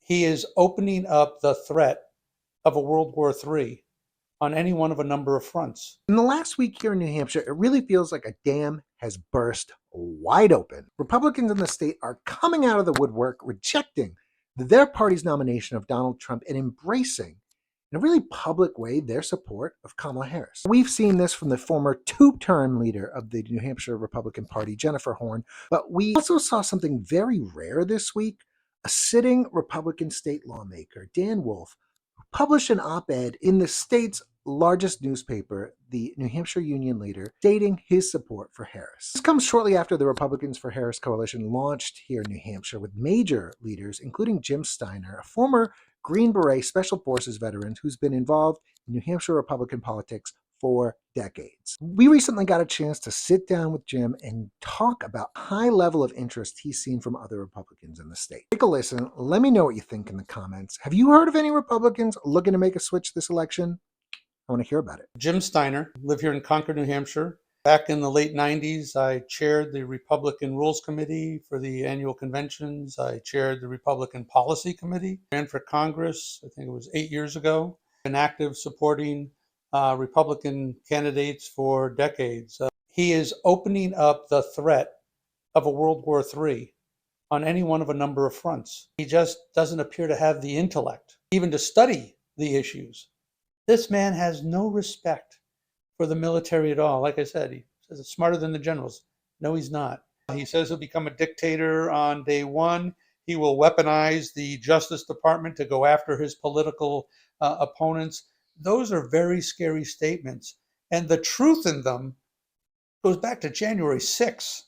He is opening up the threat of a World War III on any one of a number of fronts. In the last week here in New Hampshire, it really feels like a dam has burst wide open. Republicans in the state are coming out of the woodwork, rejecting their party's nomination of Donald Trump and embracing, in a really public way, their support of Kamala Harris. We've seen this from the former two-term leader of the New Hampshire Republican Party, Jennifer Horn, but we also saw something very rare this week. A sitting Republican state lawmaker, Dan Wolf, published an op-ed in the state's largest newspaper, the New Hampshire Union Leader, stating his support for Harris. This comes shortly after the Republicans for Harris coalition launched here in New Hampshire with major leaders, including Jim Steiner, a former Green Beret Special Forces veteran who's been involved in New Hampshire Republican politics for decades. We recently got a chance to sit down with Jim and talk about high level of interest he's seen from other Republicans in the state. Take a listen. Let me know what you think in the comments. Have you heard of any Republicans looking to make a switch this election? I want to hear about it. Jim Steiner, live here in Concord, New Hampshire. Back in the late 90s, I chaired the Republican Rules Committee for the annual conventions. I chaired the Republican Policy Committee. Ran for Congress, I think it was 8 years ago. Been active supporting Republican candidates for decades. He is opening up the threat of a World War III on any one of a number of fronts. He just doesn't appear to have the intellect, even to study the issues. This man has no respect for the military at all. Like I said, he says it's smarter than the generals. No, he's not. He says he'll become a dictator on day one. He will weaponize the Justice Department to go after his political opponents. Those are very scary statements. And the truth in them goes back to January 6th.